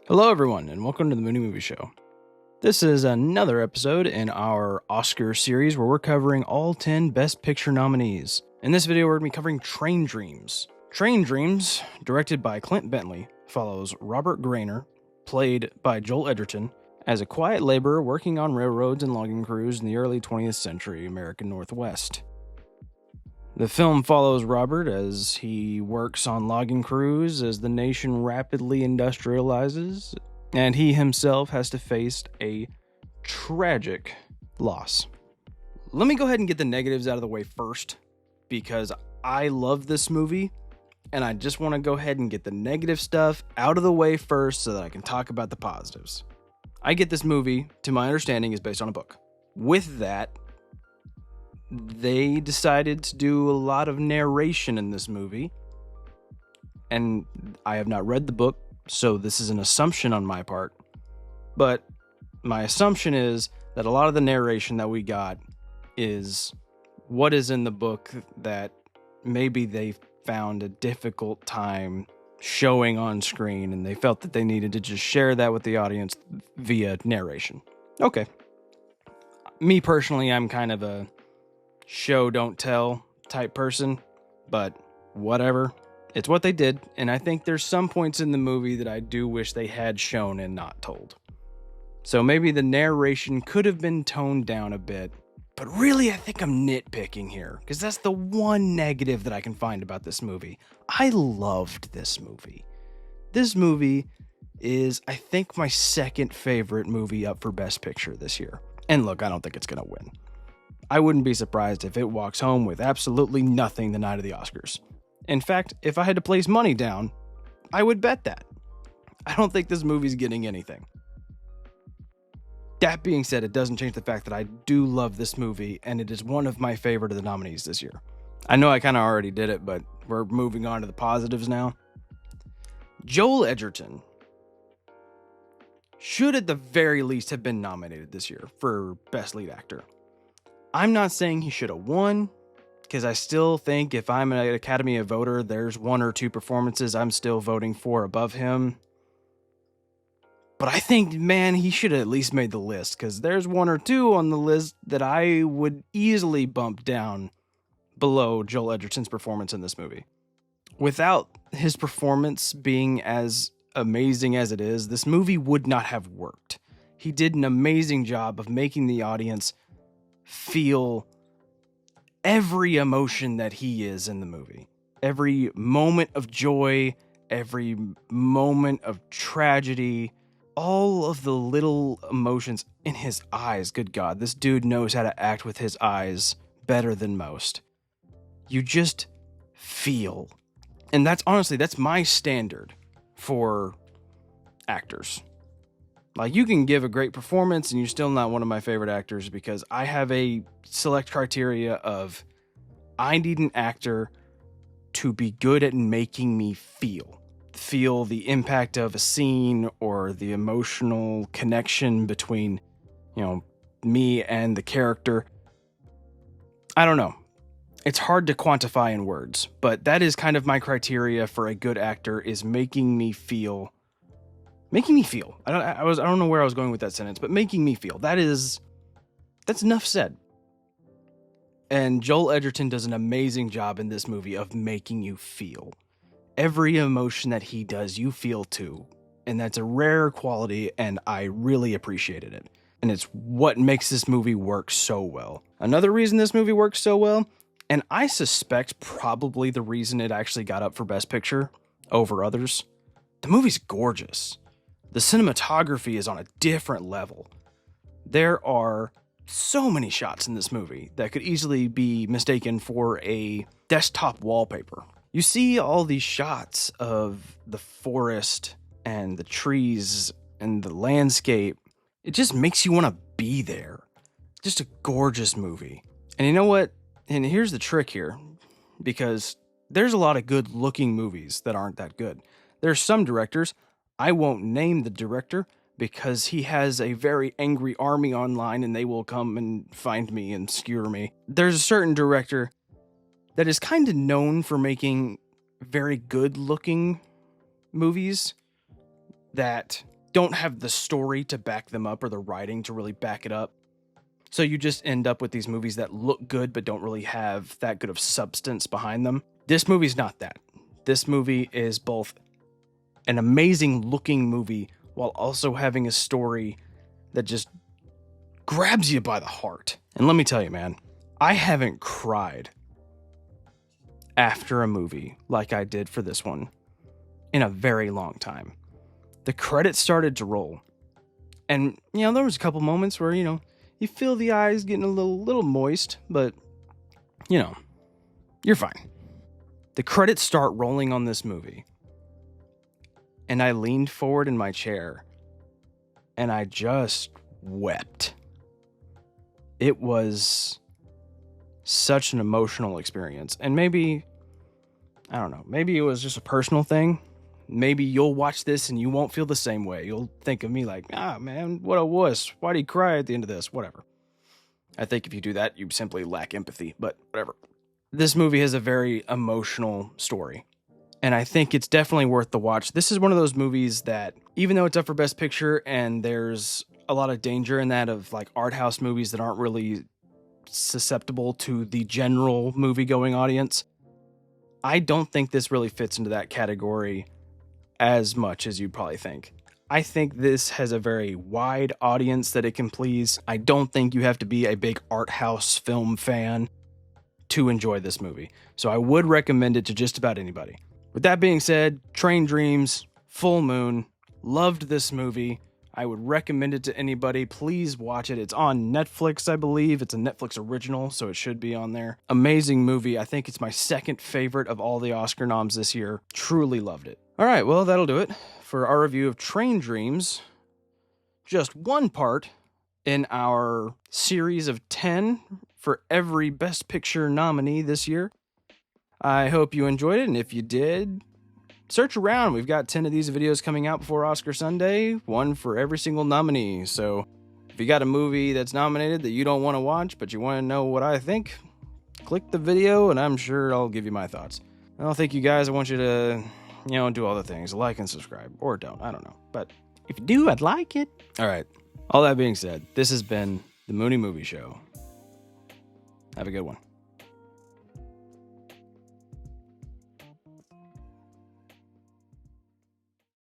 Hello, everyone, and welcome to the Moony Movie Show. This is another episode in our Oscar series where we're covering all 10 Best Picture nominees. In this video, we're going to be covering Train Dreams. Train Dreams, directed by Clint Bentley, follows Robert Grainer, played by Joel Edgerton, as a quiet laborer working on railroads and logging crews in the early 20th century American Northwest. The film follows Robert as he works on logging crews as the nation rapidly industrializes, and he himself has to face a tragic loss. Let me go ahead and get the negatives out of the way first, because I love this movie, and I just want to go ahead and get the negative stuff out of the way first so that I can talk about the positives. I get this movie, to my understanding, is based on a book. With that, they decided to do a lot of narration in this movie, and I have not read the book, so this is an assumption on my part, but my assumption is that a lot of the narration that we got is what is in the book that maybe they found a difficult time showing on screen, and they felt that they needed to just share that with the audience via narration. Okay. Me personally, I'm kind of a show don't tell type person, but whatever. It's what they did, and I think there's some points in the movie that I do wish they had shown and not told. So maybe the narration could have been toned down a bit, but really I think I'm nitpicking here, because that's the one negative that I can find about this movie. I loved this movie. This movie is, I think, my second favorite movie up for Best Picture this year. And look, I don't think it's going to win. I wouldn't be surprised if it walks home with absolutely nothing the night of the Oscars. In fact, if I had to place money down, I would bet that. I don't think this movie's getting anything. That being said, it doesn't change the fact that I do love this movie, and it is one of my favorite of the nominees this year. I know I kind of already did it, but we're moving on to the positives now. Joel Edgerton should at the very least have been nominated this year for Best Lead Actor. I'm not saying he should have won, because I still think if I'm an Academy of voter, there's one or two performances I'm still voting for above him. But I think, man, he should have at least made the list, because there's one or two on the list that I would easily bump down below Joel Edgerton's performance in this movie. Without his performance being as amazing as it is, this movie would not have worked. He did an amazing job of making the audience feel every emotion that he is in the movie. Every moment of joy, every moment of tragedy, all of the little emotions in his eyes. Good God, this dude knows how to act with his eyes better than most. You just feel. And that's my standard for actors. Like, you can give a great performance and you're still not one of my favorite actors, because I have a select criteria of I need an actor to be good at making me feel the impact of a scene or the emotional connection between, me and the character. I don't know. It's hard to quantify in words, but that is kind of my criteria for a good actor, is making me feel. I don't know where I was going with that sentence, but making me feel. That's enough said. And Joel Edgerton does an amazing job in this movie of making you feel. Every emotion that he does, you feel too. And that's a rare quality, and I really appreciated it. And it's what makes this movie work so well. Another reason this movie works so well, and I suspect probably the reason it actually got up for Best Picture over others, the movie's gorgeous. The cinematography is on a different level. There are so many shots in this movie that could easily be mistaken for a desktop wallpaper. You see all these shots of the forest and the trees and the landscape. It just makes you want to be there. Just a gorgeous movie. And you know what? And here's the trick here, because there's a lot of good looking movies that aren't that good. There's some directors, I won't name the director because he has a very angry army online and they will come and find me and skewer me. There's a certain director that is kind of known for making very good looking movies that don't have the story to back them up or the writing to really back it up. So you just end up with these movies that look good but don't really have that good of substance behind them. This movie's not that. This movie is both an amazing looking movie while also having a story that just grabs you by the heart. And let me tell you, man, I haven't cried after a movie like I did for this one in a very long time. The credits started to roll. And, there was a couple moments where, you feel the eyes getting a little moist, but, you're fine. The credits start rolling on this movie. And I leaned forward in my chair and I just wept. It was such an emotional experience. And maybe, I don't know, maybe it was just a personal thing. Maybe you'll watch this and you won't feel the same way. You'll think of me like, man, what a wuss. Why'd he cry at the end of this? Whatever. I think if you do that, you simply lack empathy, but whatever. This movie has a very emotional story, and I think it's definitely worth the watch. This is one of those movies that, even though it's up for Best Picture and there's a lot of danger in that of like art house movies that aren't really susceptible to the general movie-going audience, I don't think this really fits into that category as much as you'd probably think. I think this has a very wide audience that it can please. I don't think you have to be a big art house film fan to enjoy this movie. So I would recommend it to just about anybody. With that being said, Train Dreams, Full Moon, loved this movie. I would recommend it to anybody. Please watch it. It's on Netflix, I believe. It's a Netflix original, so it should be on there. Amazing movie. I think it's my second favorite of all the Oscar noms this year. Truly loved it. All right, well, that'll do it for our review of Train Dreams. Just one part in our series of 10 for every Best Picture nominee this year. I hope you enjoyed it, and if you did, search around. We've got 10 of these videos coming out before Oscar Sunday, one for every single nominee. So if you got a movie that's nominated that you don't want to watch, but you want to know what I think, click the video, and I'm sure I'll give you my thoughts. Well, thank you guys. I want you to, do all the things. Like and subscribe. Or don't. I don't know. But if you do, I'd like it. All right. All that being said, this has been the Moony Movie Show. Have a good one.